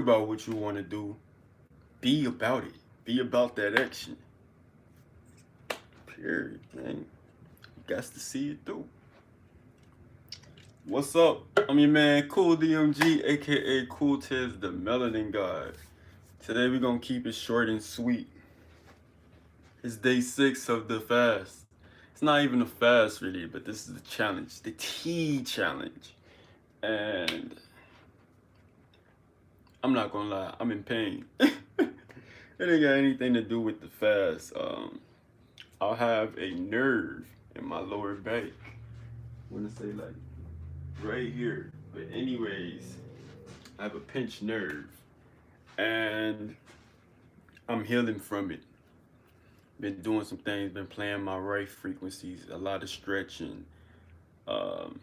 about what you want to do. Be about it. Be about that action. Period, man. You got to see it through. What's up? I'm your man, Cool DMG, aka Cool Tiz, the Melanin God. Today we're gonna keep it short and sweet. It's day 6 of the fast. It's not even a fast really, but this is the challenge, the tea challenge. And I'm not gonna lie, I'm in pain. It ain't got anything to do with the fast. I'll have a nerve in my lower back. I wanna say like right here. But anyways, I have a pinched nerve and I'm healing from it. Been doing some things, been playing my right frequencies, a lot of stretching. Um,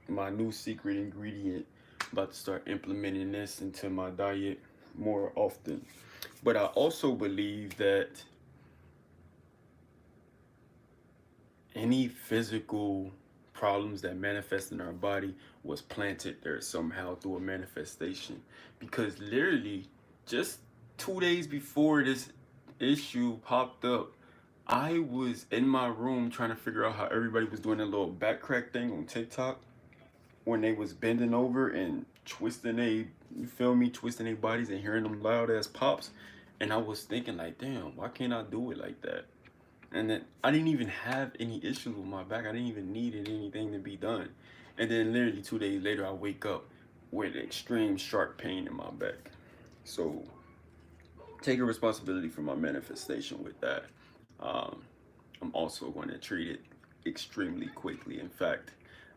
my new secret ingredient, about to start implementing this into my diet more often. But I also believe that any physical problems that manifest in our body was planted there somehow through a manifestation. Because literally, just 2 days before this issue popped up, I was in my room trying to figure out how everybody was doing that little back crack thing on TikTok when they was bending over and twisting you feel me, twisting their bodies and hearing them loud ass pops. And I was thinking like, damn, why can't I do it like that? And then I didn't even have any issues with my back. I didn't even need anything to be done. And then literally 2 days later, I wake up with extreme sharp pain in my back. So taking responsibility for my manifestation with that. Um, I'm also going to treat it extremely quickly. In fact,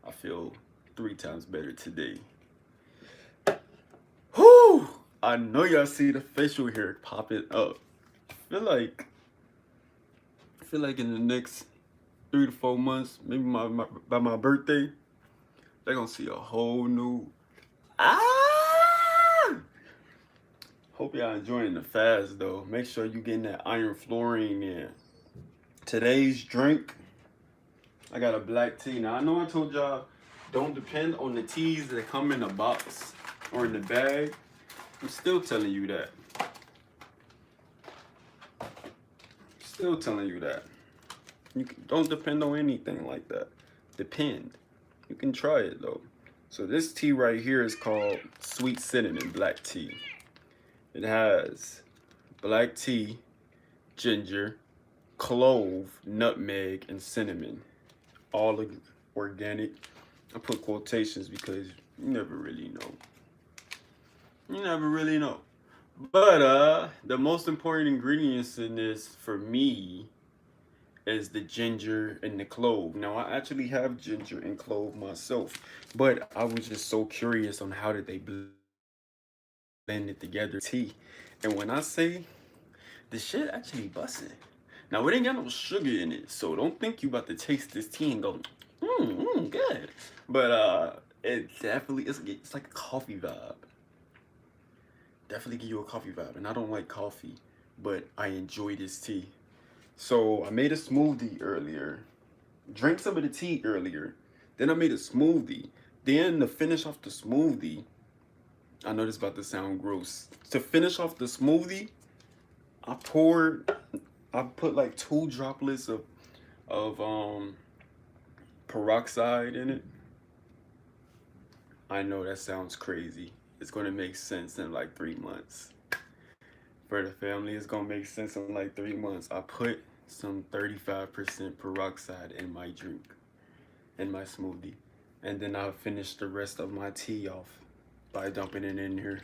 I feel 3 times better today. Whew! I know y'all see the facial hair popping up. I feel like in the next 3 to 4 months, maybe by my birthday, they're gonna see a whole new. Ah! Hope y'all enjoying the fast though. Make sure you getting that iron fluorine in. Today's drink, I got a black tea. Now I know I told y'all don't depend on the teas that come in a box or in the bag. I'm still telling you that. Still telling you that. Don't depend on anything like that. Depend. You can try it though. So this tea right here is called Sweet Cinnamon Black Tea. It has black tea, ginger, clove, nutmeg, and cinnamon. All organic. I put quotations because you never really know. You never really know. But the most important ingredients in this for me is the ginger and the clove. Now I actually have ginger and clove myself, but I was just so curious on how did they blend it together tea. And when I say the shit actually busting. Now it ain't got no sugar in it, so don't think you about to taste this tea and go, good. But it definitely it's like a coffee vibe. Definitely give you a coffee vibe, and I don't like coffee, but I enjoy this tea. So I made a smoothie earlier. Drank some of the tea earlier. Then I made a smoothie. Then to finish off the smoothie, I know this is about to sound gross. To finish off the smoothie, I poured I put like 2 droplets of peroxide in it. I know that sounds crazy. It's gonna make sense in like 3 months. For the family, it's gonna make sense in like 3 months. I put some 35% peroxide in my drink, in my smoothie. And then I'll finish the rest of my tea off by dumping it in here.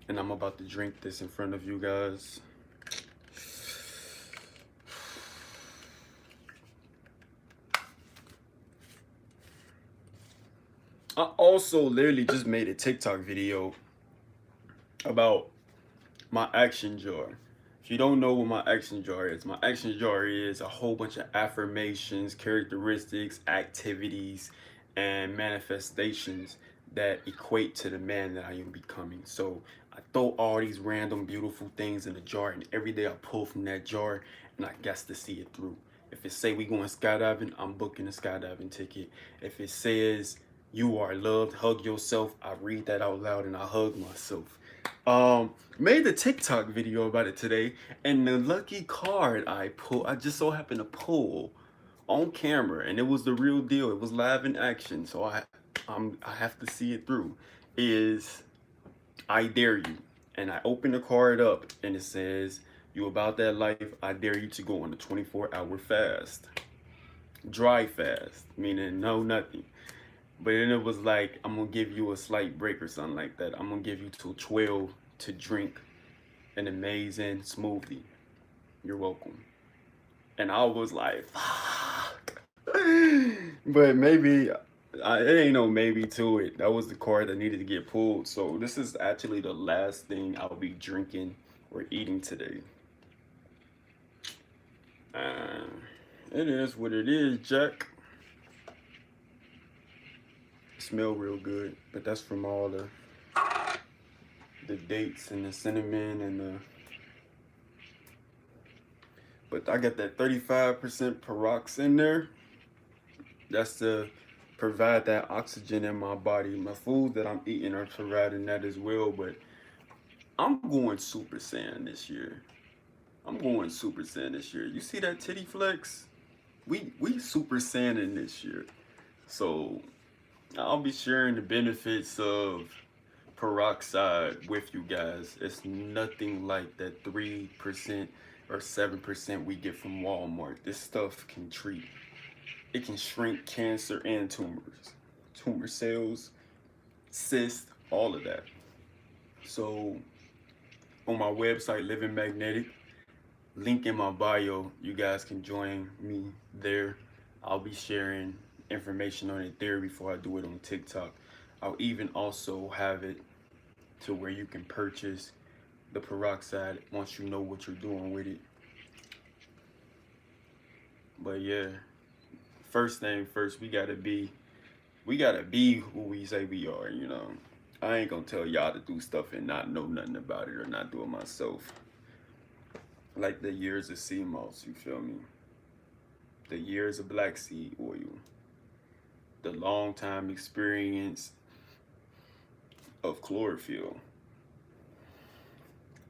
And I'm about to drink this in front of you guys. I also literally just made a TikTok video about my action jar. If you don't know what my action jar is a whole bunch of affirmations, characteristics, activities, and manifestations that equate to the man that I am becoming. So I throw all these random beautiful things in a jar, and every day I pull from that jar and I guess to see it through. If it say we going skydiving, I'm booking a skydiving ticket. If it says You are loved. Hug yourself. I read that out loud and I hug myself. Made the TikTok video about it today, and the lucky card I just so happened to pull on camera, and it was the real deal. It was live in action, so I have to see it through. Is I dare you, and I open the card up, and it says, "You about that life? I dare you to go on a 24-hour fast, dry fast, meaning no nothing." But then it was like, I'm gonna give you a slight break or something like that. I'm gonna give you till 12 to drink an amazing smoothie. You're welcome. And I was like, fuck. But maybe, it ain't no maybe to it. That was the card that needed to get pulled. So this is actually the last thing I'll be drinking or eating today. It is what it is, Jack. Smell real good, but that's from all the dates and the cinnamon and the. But I got that 35% Parox in there. That's to provide that oxygen in my body. My food that I'm eating are providing that as well. But I'm going Super Saiyan this year. I'm going Super Saiyan this year. You see that titty flex? We Super Saiyan this year. So I'll be sharing the benefits of peroxide with you guys. It's nothing like that 3% or 7% we get from Walmart. This stuff can treat. It can shrink cancer and tumors, tumor cells, cysts, all of that. So on my website, Living Magnetic, link in my bio, you guys can join me there. I'll be sharing information on it there before I do it on TikTok. I'll even also have it to where you can purchase the peroxide once you know what you're doing with it. But yeah, first thing first, we gotta be who we say we are, you know. I ain't gonna tell y'all to do stuff and not know nothing about it or not do it myself. Like the years of sea moss, you feel me? The years of black seed oil, the long time experience of chlorophyll.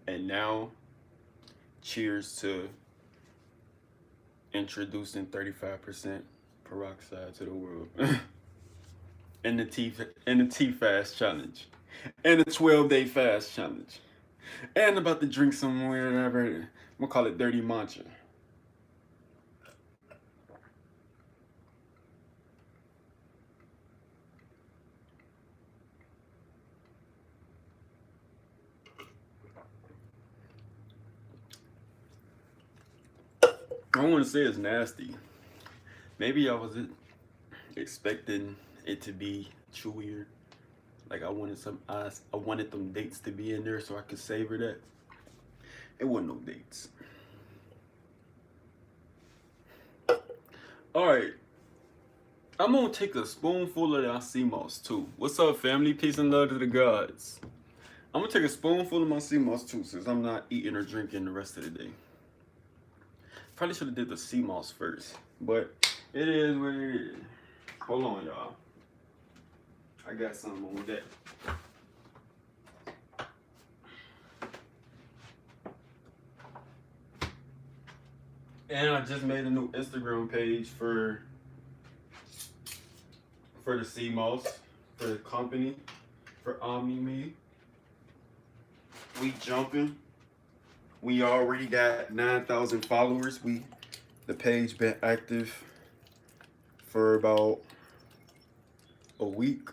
And now, cheers to introducing 35% peroxide to the world. And the T fast challenge. And the 12-day fast challenge. And about to drink some whatever. I'm gonna call it dirty matcha. I don't want to say it's nasty. Maybe I was expecting it to be chewier. Like I wanted them dates to be in there so I could savor that. It wasn't no dates. All right, I'm gonna take a spoonful of that sea moss too. What's up, family? Peace and love to the gods. I'm gonna take a spoonful of my sea moss too, since I'm not eating or drinking the rest of the day. Probably should have did the sea moss first, but it is what it is. Hold on, y'all. I got something on that. And I just made a new Instagram page for the sea moss, for the company, for Omni-Me. We jumping. We already got 9,000 followers. The page been active for about a week.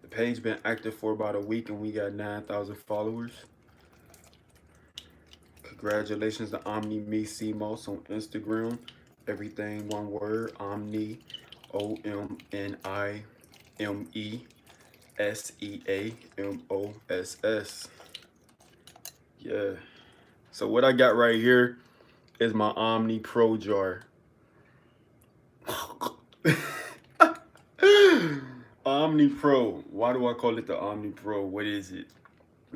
The page been active for about a week and we got 9,000 followers. Congratulations to Omni-Me Sea Moss on Instagram. Everything one word, Omni, OMNIMESEAMOSS. Yeah. So what I got right here is my Omni Pro jar. Omni Pro. Why do I call it the Omni Pro? What is it?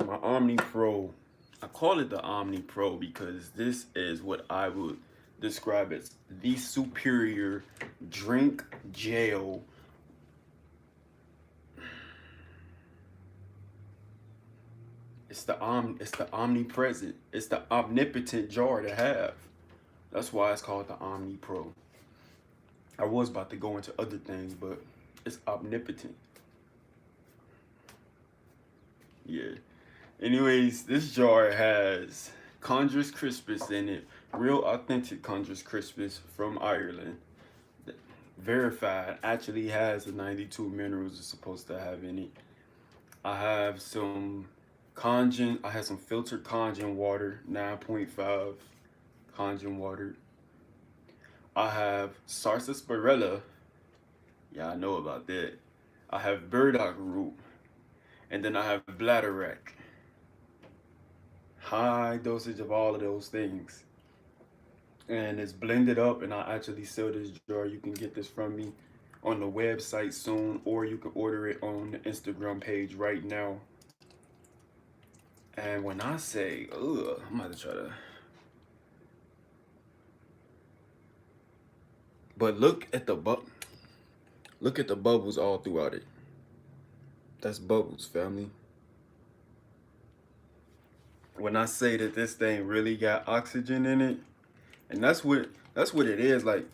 My Omni Pro. I call it the Omni Pro because this is what I would describe as the superior drink gel It's the omnipresent. It's the omnipotent jar to have. That's why it's called the Omni Pro. I was about to go into other things, but it's omnipotent. Yeah. Anyways, this jar has Condrus crispus in it. Real authentic Condrus crispus from Ireland. Verified. Actually has the 92 minerals it's supposed to have in it. I have some I have some filtered Kangen water, 9.5 Kangen water. I have sarsaparilla. Yeah, I know about that. I have burdock root. And then I have bladderwrack. High dosage of all of those things. And it's blended up, and I actually sell this jar. You can get this from me on the website soon, or you can order it on the Instagram page right now. And when I say, ugh, I'm about to try to. But look at the bubbles all throughout it. That's bubbles, family. When I say that this thing really got oxygen in it, and that's what it is. Like,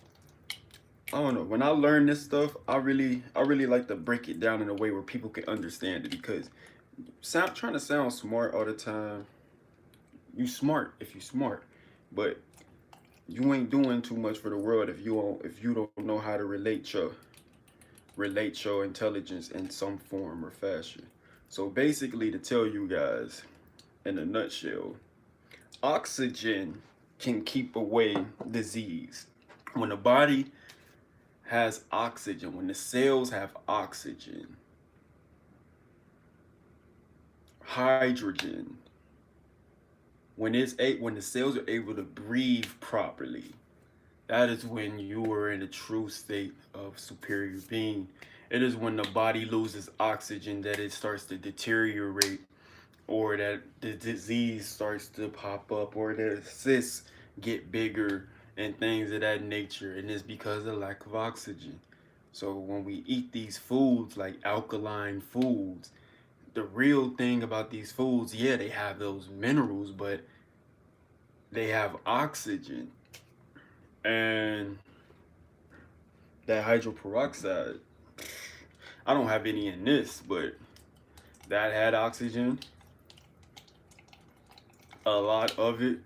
I don't know. When I learn this stuff, I really like to break it down in a way where people can understand it, because trying to sound smart all the time, you smart if you smart, but you ain't doing too much for the world if you don't know how to relate your intelligence in some form or fashion. So basically, to tell you guys in a nutshell, oxygen can keep away disease. When the body has oxygen, when the cells have oxygen, hydrogen, when the cells are able to breathe properly, that is when you are in a true state of superior being. It is when the body loses oxygen that it starts to deteriorate, or that the disease starts to pop up, or the cysts get bigger and things of that nature. And it's because of lack of oxygen. So when we eat these foods, like alkaline foods, the real thing about these foods, yeah, they have those minerals, but they have oxygen. And that hydroperoxide, I don't have any in this, but that had oxygen, a lot of it.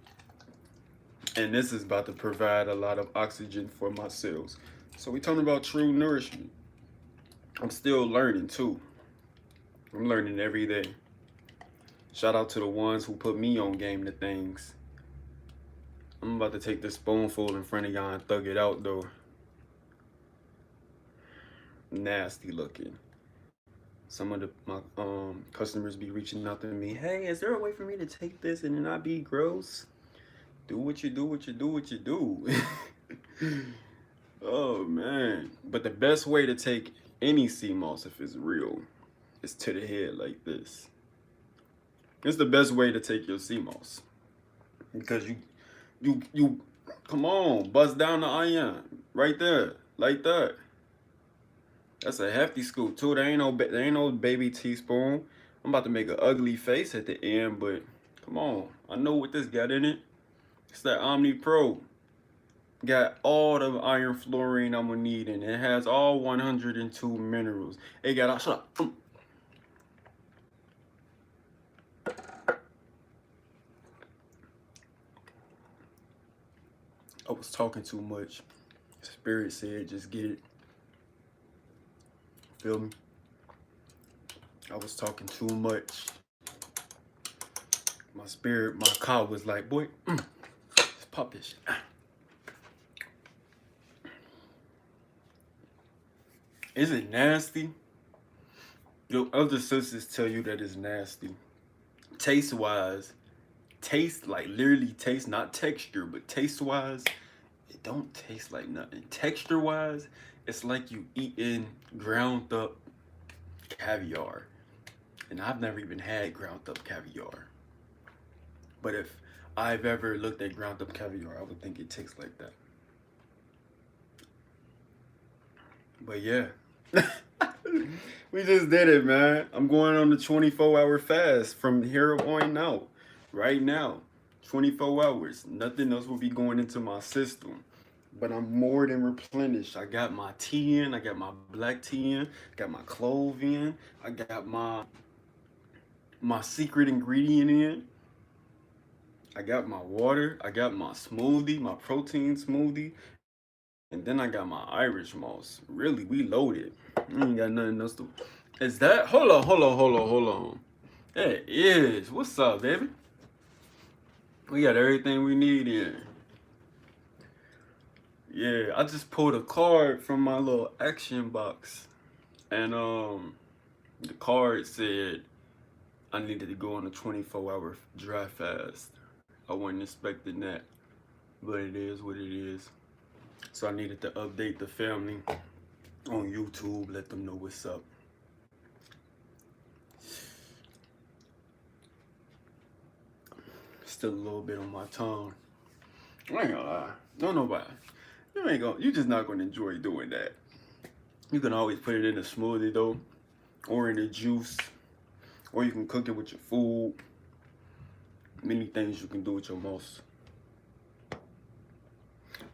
And this is about to provide a lot of oxygen for my cells. So we talking about true nourishment. I'm still learning too. I'm learning every day. Shout out to the ones who put me on game to things. I'm about to take this spoonful in front of y'all and thug it out though. Nasty looking. Some of my customers be reaching out to me. Hey, is there a way for me to take this and not be gross? Do what you do. Oh man. But the best way to take any sea moss, if it's real, is to the head like this. It's the best way to take your sea moss. Because you come on, bust down the iron. Right there. Like that. That's a hefty scoop too. There ain't no baby teaspoon. I'm about to make an ugly face at the end, but come on. I know what this got in it. It's that Omni Pro. Got all the iron, fluorine I'm gonna need in it. It has all 102 minerals. It got shut up. I was talking too much. Spirit said just get it. Feel me? I was talking too much. My spirit, my car was like, boy, let's pop this shit. Is it nasty? Your other sisters tell you that it's nasty. Taste wise, like literally taste, not texture, but taste wise, it don't taste like nothing. Texture wise, it's like you eating ground up caviar. And I've never even had ground up caviar. But if I've ever looked at ground up caviar, I would think it tastes like that. But yeah. We just did it, man. I'm going on the 24-hour fast from here on out. Right now. 24 hours. Nothing else will be going into my system. But I'm more than replenished. I got my tea in, I got my black tea in, got my clove in, I got my secret ingredient in. I got my water, I got my smoothie, my protein smoothie, and then I got my Irish moss. Really, we loaded. We ain't got nothing else to. Is that? Hold on. That is. What's up, baby? We got everything we need in. Yeah, I just pulled a card from my little action box, and the card said I needed to go on a 24-hour dry fast. I wasn't expecting that, but it is what it is. So I needed to update the family on YouTube, let them know what's up. Still a little bit on my tongue. I ain't gonna lie. Don't nobody. You just not gonna enjoy doing that. You can always put it in a smoothie though, or in a juice, or you can cook it with your food. Many things you can do with your mouse.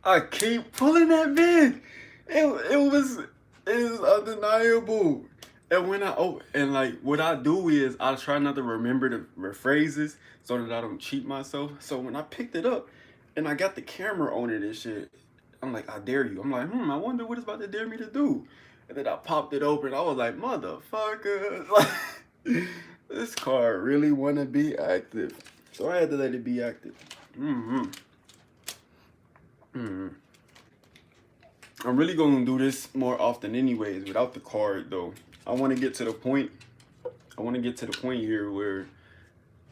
I keep pulling that bit. It was undeniable. And when and like what I do is I try not to remember the phrases so that I don't cheat myself. So when I picked it up and I got the camera on it and shit, I'm like, I dare you. I'm like, I wonder what it's about to dare me to do. And then I popped it open. I was like, motherfucker. Like, this car really wanna be active. So I had to let it be active. I'm really gonna do this more often anyways without the card though. I wanna get to the point here where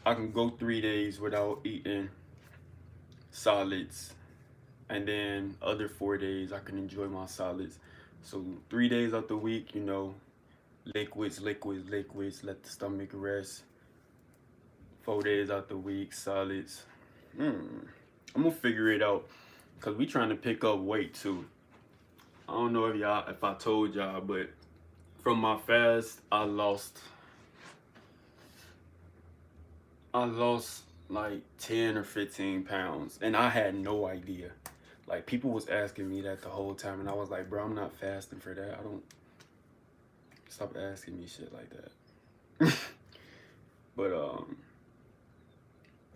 I can go 3 days without eating solids. And then other 4 days I can enjoy my solids. So 3 days out the week, liquids, let the stomach rest. 4 days out the week, solids. I'm gonna figure it out. Cause we trying to pick up weight too. I don't know if I told y'all, but from my fast, I lost like 10 or 15 pounds, and I had no idea. Like people was asking me that the whole time, and I was like, bro, I'm not fasting for that. I don't. Stop asking me shit like that. But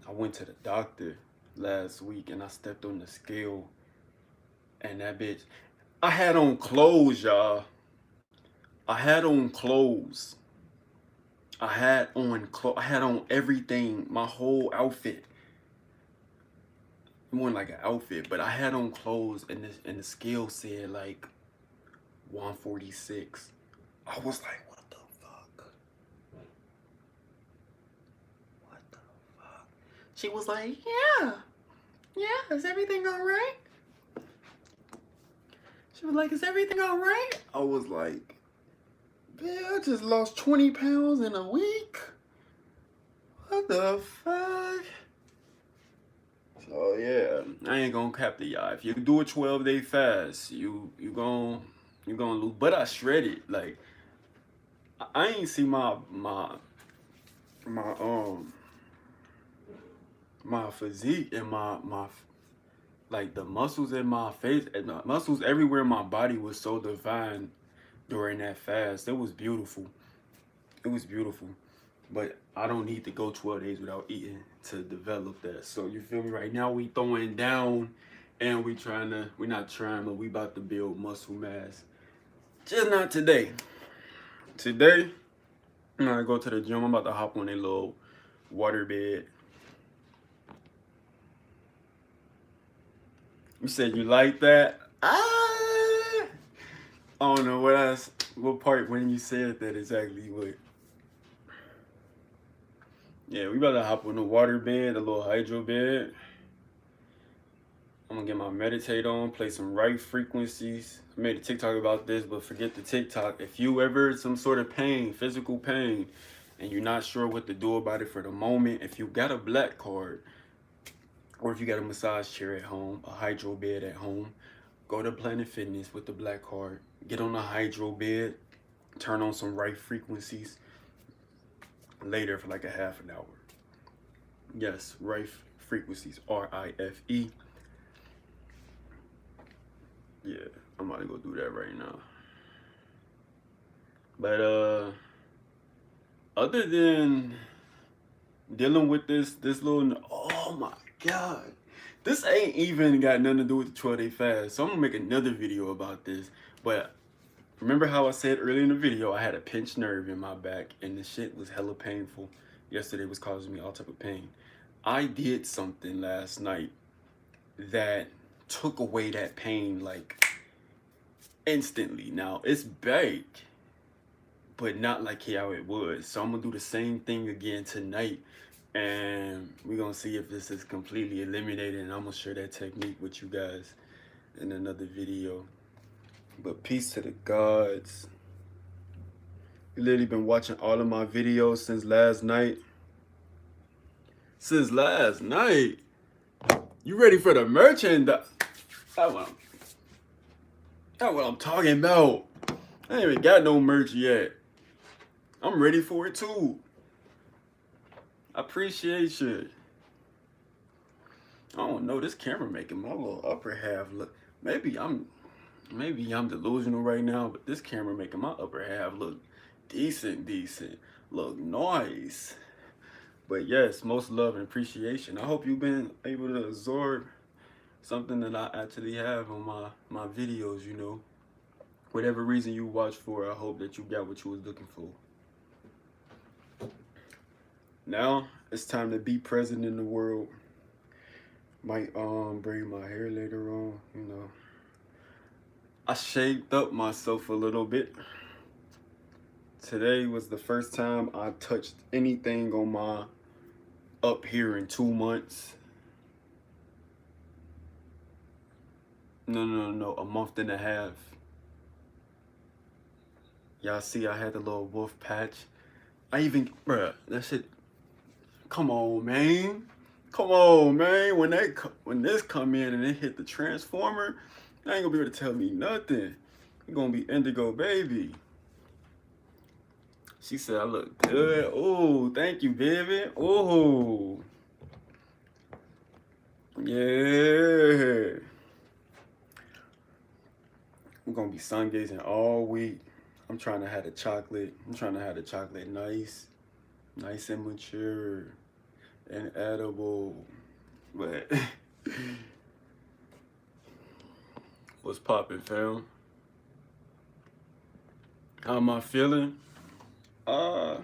I went to the doctor last week, and I stepped on the scale, and that bitch. I had on clothes, y'all. I had on clothes. I had on everything, my whole outfit. It wasn't like an outfit, but I had on clothes, and the scale said like 146. I was like, what the fuck? What the fuck? She was like, yeah, is everything all right? She was like, is everything all right? I was like, man, I just lost 20 pounds in a week. What the fuck? So yeah, I ain't gonna cap to y'all. If you do a 12-day fast, you gonna lose. But I shredded. Like I ain't see my physique and my like the muscles in my face and the muscles everywhere in my body was so defined during that fast. It was beautiful. It was beautiful. But I don't need to go 12 days without eating to develop that. So you feel me? Right now we throwing down and we're not trying, but we about to build muscle mass. Just not today. Today, I'm gonna go to the gym. I'm about to hop on a little water bed. You said you like that? I don't know what part when you said that exactly, but yeah, we about to hop on the water bed, a little hydro bed. I'm gonna get my meditate on, play some right frequencies. I made a TikTok about this, but forget the TikTok. If you ever some sort of pain, physical pain, and you're not sure what to do about it for the moment, if you got a black card, or if you got a massage chair at home, a hydro bed at home, go to Planet Fitness with the black card. Get on a hydro bed. turn on some Rife frequencies later for like a half an hour. Yes, Rife frequencies, R-I-F-E. Yeah, I'm about to go do that right now. But other than dealing with this little, oh my god, this ain't even got nothing to do with the 12-day fast. So I'm gonna make another video about this. But remember how I said earlier in the video, I had a pinched nerve in my back and the shit was hella painful. Yesterday was causing me all type of pain. I did something last night that took away that pain like instantly. Now it's back, but not like how it was. So I'm gonna do the same thing again tonight, and we're gonna see if this is completely eliminated, and I'm gonna share that technique with you guys in another video. But peace to the gods. You literally been watching all of my videos since last night. Since last night? You ready for the merchandise? That's what I'm talking about. I ain't even got no merch yet. I'm ready for it too. I appreciate you. I don't know, this camera making my little upper half look. Maybe I'm delusional right now, but this camera making my upper half look decent. Look nice. But yes, most love and appreciation. I hope you've been able to absorb something that I actually have on my videos, you know. Whatever reason you watch for, I hope that you got what you was looking for. Now, it's time to be present in the world. Might braid my hair later on, you know. I shaped up myself a little bit. Today was the first time I touched anything on my up here in 2 months. No, a month and a half. Y'all see I had the little wolf patch. Bruh, that shit, come on, man. Come on, man. When this come in and it hit the transformer, I ain't gonna be able to tell me nothing. You're gonna be indigo, baby. She said I look good. Oh, thank you, baby. Oh, yeah. I'm gonna be sun gazing all week. I'm trying to have the chocolate. Nice and mature and edible. But what's poppin', fam? How am I feeling? I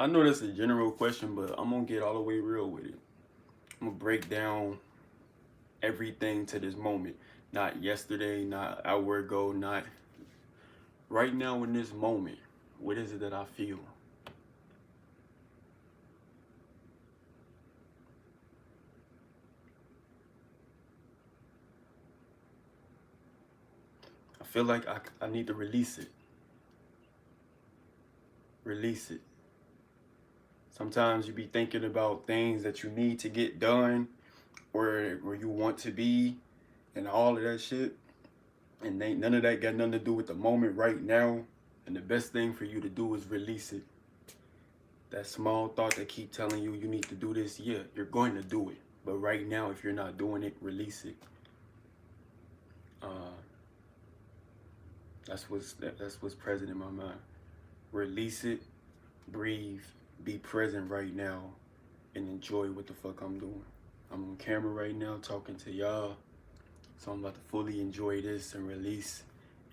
know that's a general question, but I'm gonna get all the way real with it. I'm gonna break down everything to this moment. Not yesterday, not an hour ago, not right now in this moment. What is it that I feel? I feel like I need to release it. Release it. Sometimes you be thinking about things that you need to get done or where you want to be and all of that shit. And none of that got nothing to do with the moment right now. And the best thing for you to do is release it. That small thought that keep telling you you need to do this, yeah, you're going to do it. But right now, if you're not doing it, release it. That's what's present in my mind. Release it, breathe, be present right now, and enjoy what the fuck I'm doing. I'm on camera right now talking to y'all, so I'm about to fully enjoy this and release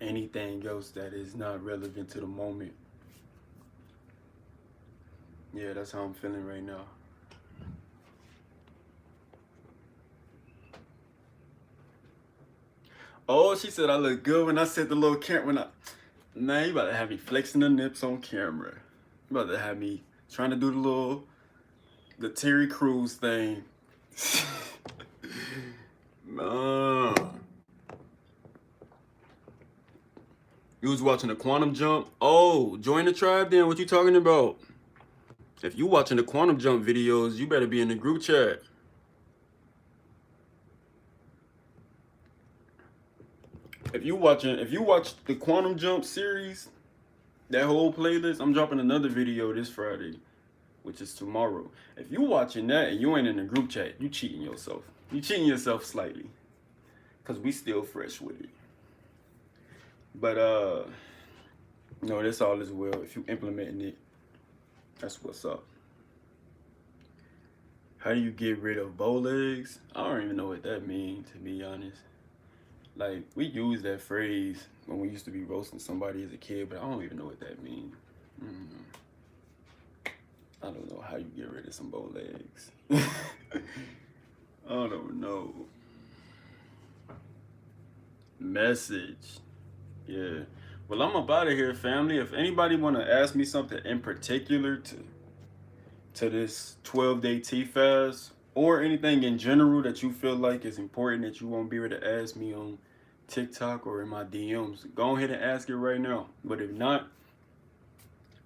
anything else that is not relevant to the moment. Yeah, that's how I'm feeling right now. Oh, she said I look good when I set the little camera. Man, you about to have me flexing the nips on camera. You about to have me trying to do the Terry Crews thing. Man. You was watching the Quantum Jump? Oh, join the tribe then. What you talking about? If you watching the Quantum Jump videos, you better be in the group chat. If you watch the Quantum Jump series, that whole playlist, I'm dropping another video this Friday, which is tomorrow. If you watching that and you ain't in the group chat, you cheating yourself. You cheating yourself slightly, cause we still fresh with it. But no, that's all as well. If you implementing it, that's what's up. How do you get rid of bow legs? I don't even know what that means, to be honest. Like, we use that phrase when we used to be roasting somebody as a kid, but I don't even know what that means. I don't know how you get rid of some bow legs. I don't know. Message. Yeah. Well, I'm up out of here, family. If anybody want to ask me something in particular to this 12-day tea fast, or anything in general that you feel like is important that you won't be able to ask me on TikTok or in my DMs, go ahead and ask it right now. But if not,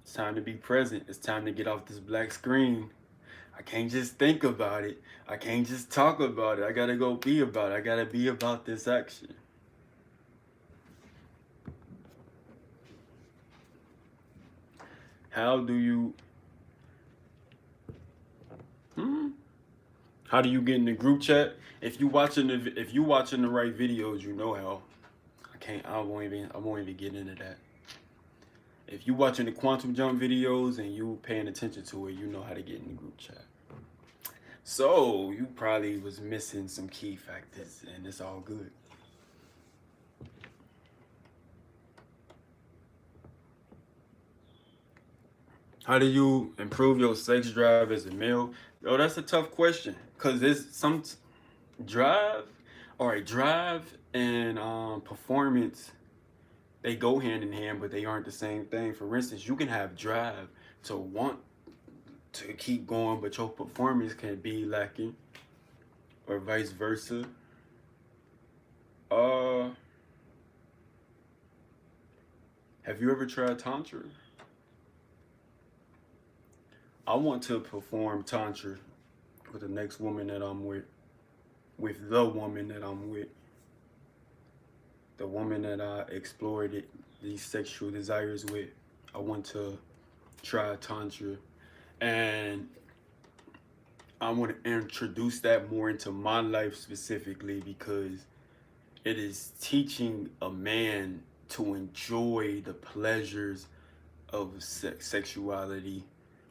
it's time to be present. It's time to get off this black screen. I can't just think about it. I can't just talk about it. I gotta go be about it. I gotta be about this action. How do you How do you get in the group chat? If you watching the right videos, you know how. I won't even get into that. If you watching the Quantum Jump videos and you paying attention to it, you know how to get in the group chat. So you probably was missing some key factors, and it's all good. How do you improve your sex drive as a male? Yo, that's a tough question, because there's some drive and performance, they go hand in hand, but they aren't the same thing. For instance, you can have drive to want to keep going, but your performance can be lacking, or vice versa. Have you ever tried Tantra? I want to perform Tantra with the next woman that I'm with the woman that I'm with, the woman that I explored these sexual desires with. I want to try Tantra, and I want to introduce that more into my life specifically, because it is teaching a man to enjoy the pleasures of sexuality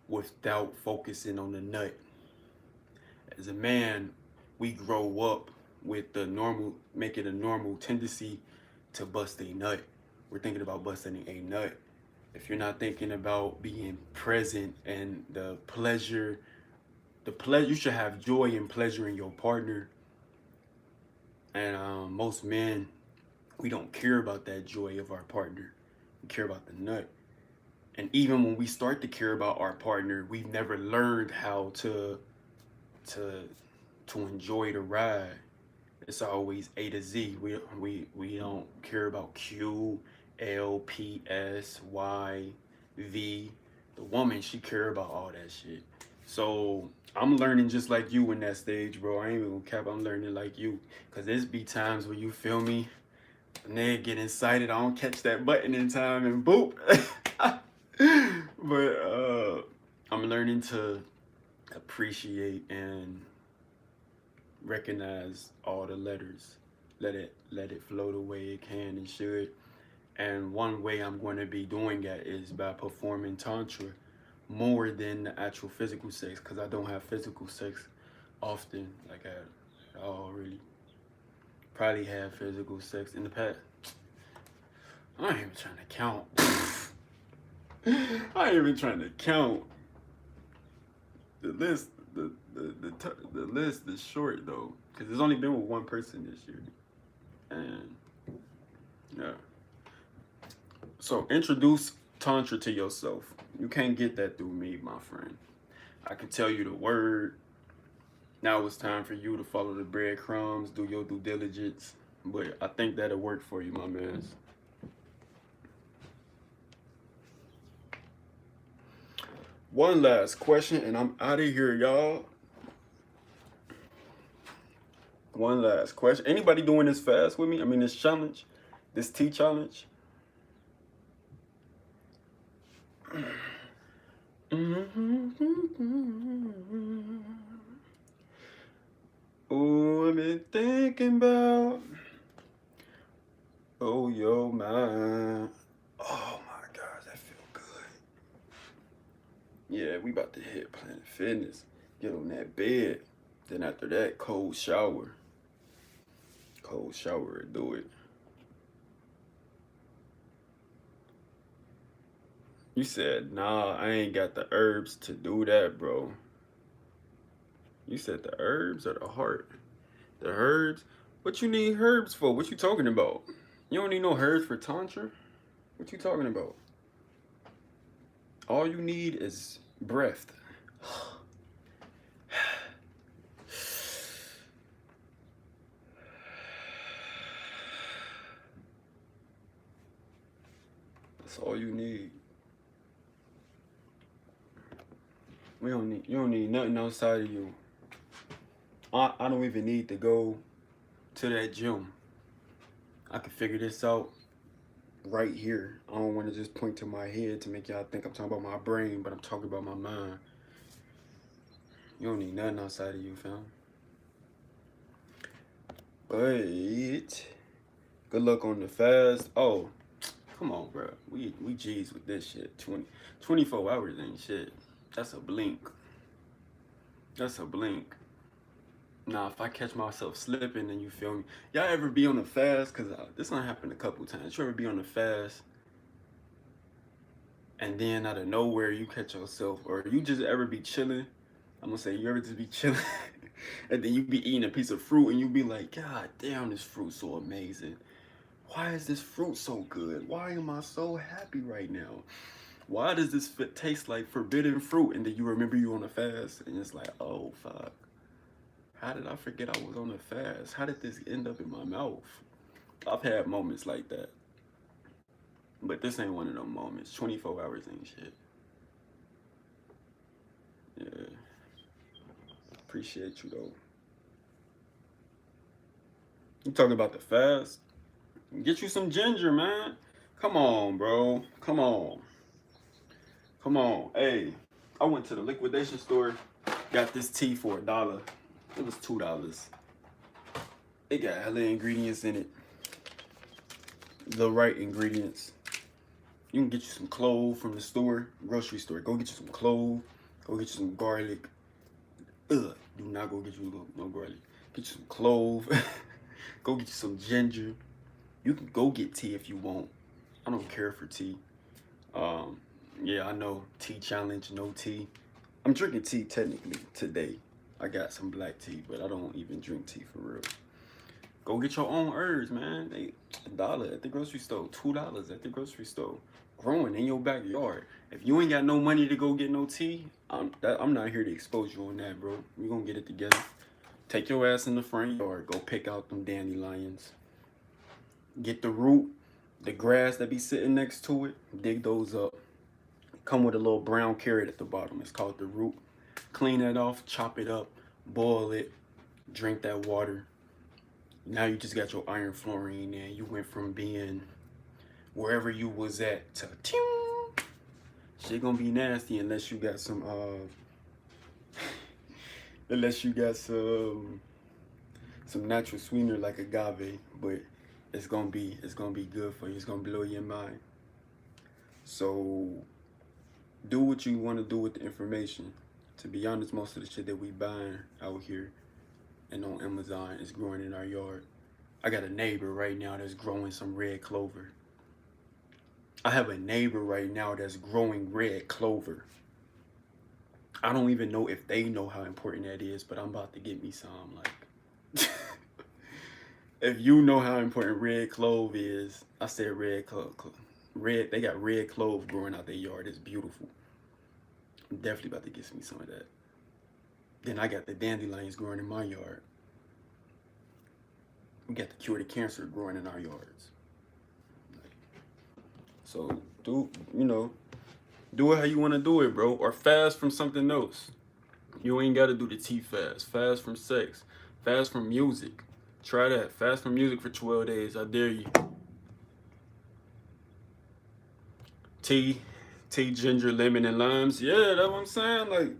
without focusing on the nut. As a man, we grow up with making a normal tendency to bust a nut. We're thinking about busting a nut. If you're not thinking about being present and the pleasure, you should have joy and pleasure in your partner. And most men, we don't care about that joy of our partner. We care about the nut. And even when we start to care about our partner, we've never learned how to enjoy the ride. It's always A to Z. We don't care about Q, L, P, S, Y, V. The woman, she care about all that shit. So I'm learning just like you in that stage, bro. I ain't even gonna cap. I'm learning like you, cause there's be times where you feel me, nigga get excited. I don't catch that button in time, and boop. But I'm learning to appreciate and recognize all the letters. Let it flow the way it can and should. And one way I'm going to be doing that is by performing Tantra more than the actual physical sex, because I don't have physical sex often, like at all, really. Probably have physical sex in the past. I ain't even trying to count. I ain't even trying to count. The list, the list is short though, because it's only been with one person this year, and yeah. So introduce Tantra to yourself. You can't get that through me, my friend. I can tell you the word. Now it's time for you to follow the breadcrumbs, do your due diligence. But I think that'll work for you, my man. One last question, and I'm out of here, y'all. One last question. Anybody doing this fast with me? I mean, this challenge, This tea challenge. Oh, I've been thinking about. Oh, yo, man. Oh my gosh, that feel good. Yeah, we about to hit Planet Fitness. Get on that bed. Then after that, cold shower. Cold shower, do it. You said, nah, I ain't got the herbs to do that, bro. You said the herbs or the heart? The herbs? What you need herbs for? What you talking about? You don't need no herbs for Tantra? What you talking about? All you need is breath. That's all you need. You don't need nothing outside of you. I don't even need to go to that gym. I can figure this out right here. I don't want to just point to my head to make y'all think I'm talking about my brain, but I'm talking about my mind. You don't need nothing outside of you, fam. But good luck on the fast. Oh, come on, bro. We G's with this shit. 24 hours ain't shit. That's a blink. That's a blink. Nah, if I catch myself slipping, then you feel me. Y'all ever be on a fast? Cause this done happened a couple times. You ever be on a fast, and then out of nowhere you catch yourself, or you just ever be chilling? I'm gonna say you ever just be chilling, and then you be eating a piece of fruit, and you be like, God damn, this fruit's so amazing. Why is this fruit so good? Why am I so happy right now? Why does this taste like forbidden fruit? And then you remember you on a fast, and it's like, oh fuck. How did I forget I was on a fast? How did this end up in my mouth? I've had moments like that. But this ain't one of them moments. 24 hours ain't shit. Yeah. Appreciate you though. You talking about the fast? Get you some ginger, man. Come on, bro. Come on. Come on. Hey, I went to the liquidation store, got this tea for $1. It was $2. It got hella ingredients in it. The right ingredients. You can get you some clove from the store, grocery store. Go get you some clove. Go get you some garlic. Do not go get you no garlic. Get you some clove. Go get you some ginger. You can go get tea if you want. I don't care for tea. Yeah, I know. Tea challenge, no tea. I'm drinking tea technically today. I got some black tea, but I don't even drink tea for real. Go get your own herbs, man. They $1 at the grocery store, $2 at the grocery store. Growing in your backyard. If you ain't got no money to go get no tea, I'm not here to expose you on that, bro. We gonna get it together. Take your ass in the front yard. Go pick out them dandelions. Get the root, the grass that be sitting next to it. Dig those up. Come with a little brown carrot at the bottom. It's called the root. Clean that off, chop it up, boil it, drink that water. Now you just got your iron fluorine and you went from being wherever you was at to shit gonna be nasty unless you got some unless you got some natural sweetener like agave, but it's gonna be good for you. It's gonna blow your mind. So do what you want to do with the information. To be honest, most of the shit that we buying out here and on Amazon is growing in our yard. I got a neighbor right now that's growing some red clover. I have a neighbor right now that's growing red clover. I don't even know if they know how important that is, but I'm about to get me some. Like, if you know how important red clove is, I said red clove. Red, they got red clove growing out their yard. It's beautiful. I'm definitely about to get me some of that. Then I got the dandelions growing in my yard. We got the cure to cancer growing in our yards. So do it how you want to do it, bro. Or fast from something else. You ain't got to do the tea fast. Fast from sex. Fast from music. Try that. Fast from music for 12 days. I dare you. tea, ginger, lemon, and limes. Yeah, that's what I'm saying. Like,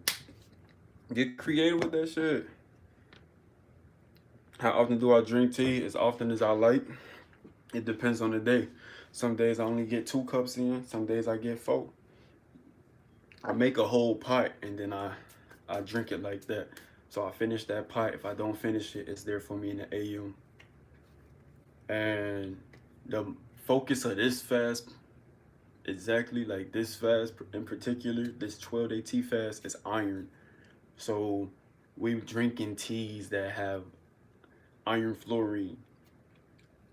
get creative with that shit. How often do I drink tea? As often as I like. It depends on the day. Some days I only get 2 cups in. Some days I get 4. I make a whole pot and then I drink it like that. So I finish that pot. If I don't finish it, it's there for me in the AM. And the focus of this fast, exactly like this fast in particular, this 12-day tea fast, is iron. So we drinking teas that have iron fluorine.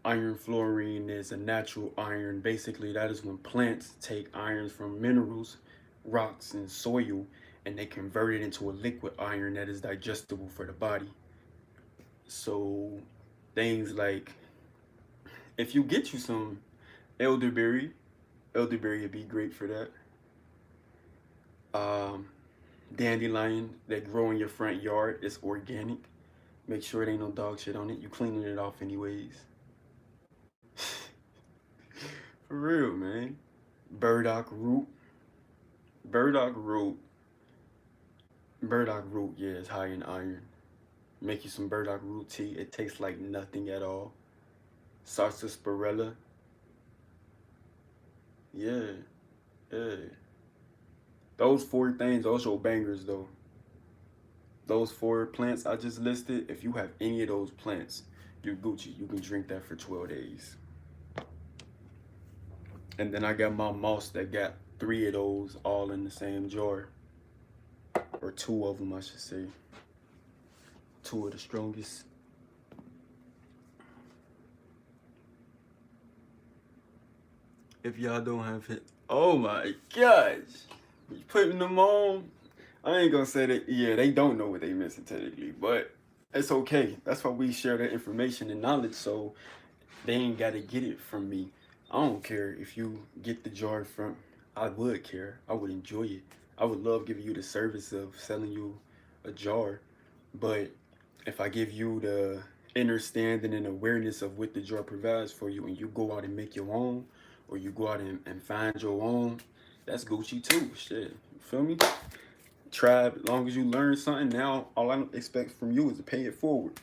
Iron fluorine is a natural iron. Basically, that is when plants take irons from minerals, rocks, and soil, and they convert it into a liquid iron that is digestible for the body. So things like, if you get you some elderberry, elderberry would be great for that. Dandelion that grow in your front yard is organic. Make sure it ain't no dog shit on it. You cleaning it off anyways. For real, man. Burdock root. Burdock root. Burdock root, yeah, is high in iron. Make you some burdock root tea. It tastes like nothing at all. Sarsaparilla. Yeah, yeah. Those 4 things, those are bangers though. Those 4 plants I just listed, if you have any of those plants, you're Gucci. You can drink that for 12 days. And then I got my moss that got 3 of those all in the same jar. Or 2 of them, I should say. 2 of the strongest. If y'all don't have it, oh my gosh. You putting them on, I ain't gonna say that, yeah, they don't know what they missing technically, but it's okay. That's why we share that information and knowledge, so they ain't gotta get it from me. I don't care if you get the jar from, I would care. I would enjoy it. I would love giving you the service of selling you a jar, but if I give you the understanding and awareness of what the jar provides for you, and you go out and make your own, or you go out and find your own, that's Gucci too. Shit, you feel me? Try, as long as you learn something. Now all I expect from you is to pay it forward.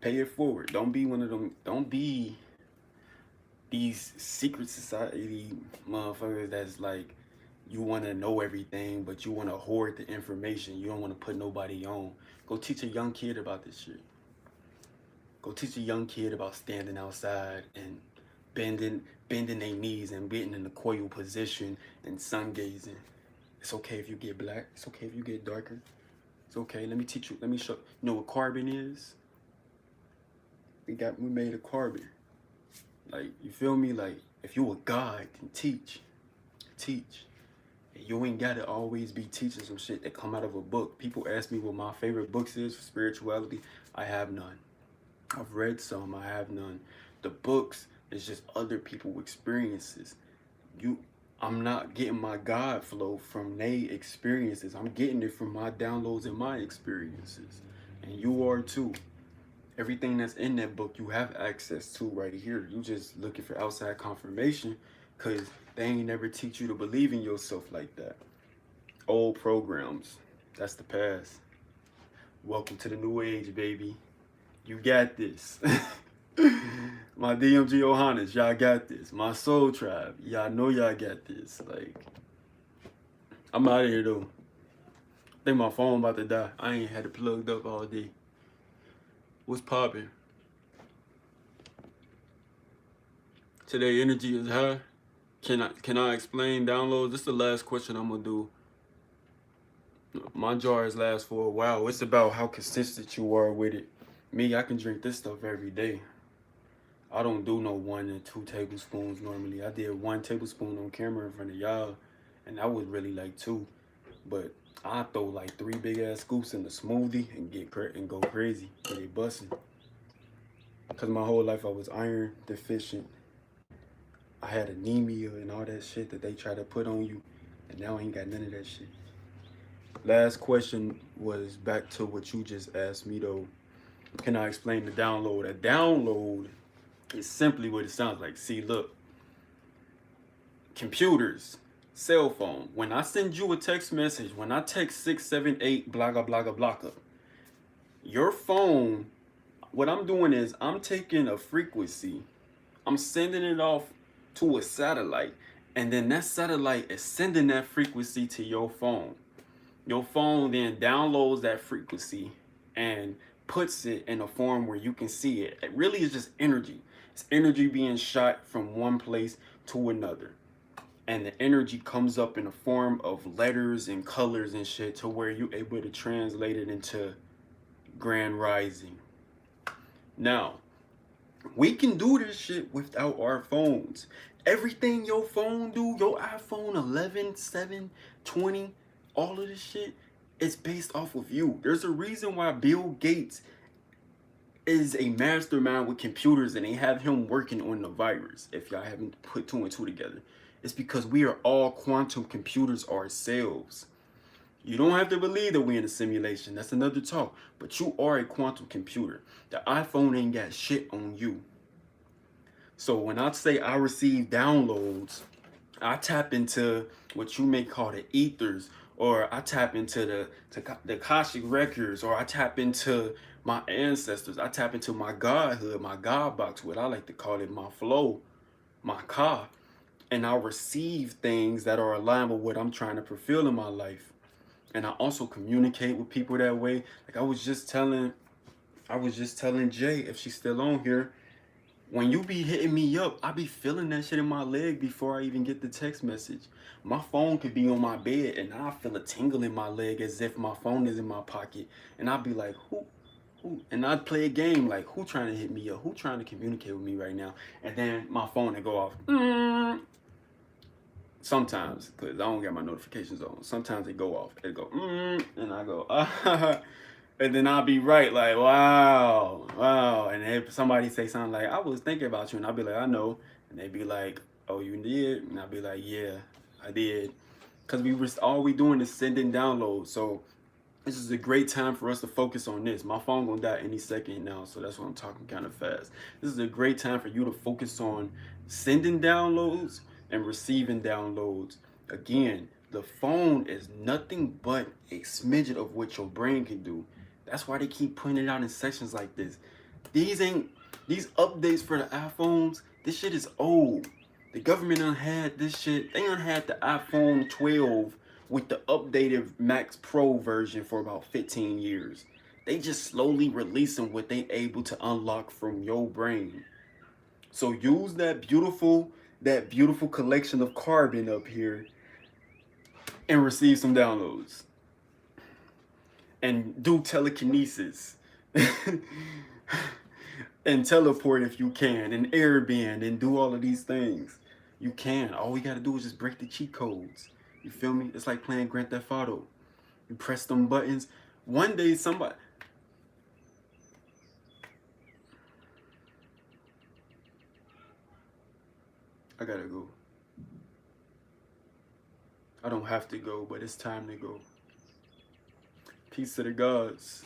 Pay it forward. Don't be one of them. Don't be these secret society motherfuckers that's like, you want to know everything, but you want to hoard the information. You don't want to put nobody on. Go teach a young kid about this shit. Go teach a young kid about standing outside and bending their knees and getting in the coil position and sun gazing. It's okay if you get black. It's okay if you get darker. It's okay. Let me teach you. Let me show. You know what carbon is? We made a carbon. Like, you feel me? Like, if you a god, then teach. You ain't gotta always be teaching some shit that come out of a book. People ask me what my favorite books is for spirituality. I have none. I've read some. I have none. The books is just other people's experiences. I'm not getting my God flow from they experiences. I'm getting it from my downloads and my experiences. And you are too. Everything that's in that book you have access to right here. You just looking for outside confirmation because they ain't never teach you to believe in yourself like that. Old programs. That's the past. Welcome to the new age, baby. You got this. My DMG Ohana's, y'all got this. My soul tribe, y'all know y'all got this. Like, I'm out of here though. I think my phone about to die. I ain't had it plugged up all day. What's poppin'? Today energy is high. Can I explain downloads? This is the last question I'm gonna do. My jars last for a while. It's about how consistent you are with it. Me, I can drink this stuff every day. I don't do no 1 and 2 tablespoons normally. I did 1 tablespoon on camera in front of y'all, and that was really like 2. But I throw like 3 big ass scoops in the smoothie and go crazy. Get it busting. Cause my whole life I was iron deficient. I had anemia and all that shit that they try to put on you, and now I ain't got none of that shit. Last question was back to what you just asked me though. Can I explain the download? A download is simply what it sounds like. See, look. computers, cell phone. When I send you a text message, when I text 678 blah blah blah blah, your phone, what I'm doing is I'm taking a frequency, I'm sending it off to a satellite, and then that satellite is sending that frequency to your phone. Your phone then downloads that frequency and puts it in a form where you can see it. It really is just energy. It's energy being shot from one place to another. And the energy comes up in the form of letters and colors and shit to where you're able to translate it into grand rising. Now, we can do this shit without our phones. Everything your phone do, your iPhone 11, 7, 20, all of this shit is based off of you. There's a reason why Bill Gates is a mastermind with computers and they have him working on the virus. If y'all haven't put two and two together, it's because we are all quantum computers ourselves. You don't have to believe that we're in a simulation. That's another talk. But you are a quantum computer. The iPhone ain't got shit on you. So when I say I receive downloads, I tap into what you may call the ethers, or I tap into the Akashic records, or I tap into my ancestors. I tap into my godhood, my God box, what I like to call it, my flow, my Ka. And I receive things that are aligned with what I'm trying to fulfill in my life. And I also communicate with people that way. Like I was just telling Jay, if she's still on here, when you be hitting me up, I be feeling that shit in my leg before I even get the text message. My phone could be on my bed and I feel a tingle in my leg as if my phone is in my pocket. And I'd be like, who? And I'd play a game like, who trying to hit me up? Who trying to communicate with me right now? And then my phone would go off. Sometimes, because I don't get my notifications on. Sometimes they go off. They go, and I go, and then I'll be right, like, wow. And if somebody say something like, I was thinking about you, and I'll be like, I know. And they be like, oh, you did? And I'll be like, yeah, I did. Because all we doing is sending downloads. So this is a great time for us to focus on this. My phone gonna die any second now, so that's why I'm talking kind of fast. This is a great time for you to focus on sending downloads and receiving downloads. Again, the phone is nothing but a smidget of what your brain can do. That's why they keep putting it out in sections like this. These updates for the iPhones, this shit is old. The government done had this shit. They done had the iPhone 12 with the updated Max Pro version for about 15 years. They just slowly releasing what they able to unlock from your brain. So use that beautiful collection of carbon up here and receive some downloads. And do telekinesis. And teleport if you can, and airbend, and do all of these things. You can. All we gotta do is just break the cheat codes. You feel me? It's like playing Grand Theft Auto. You press them buttons. One day somebody... I gotta go. I don't have to go, but it's time to go. Peace to the gods.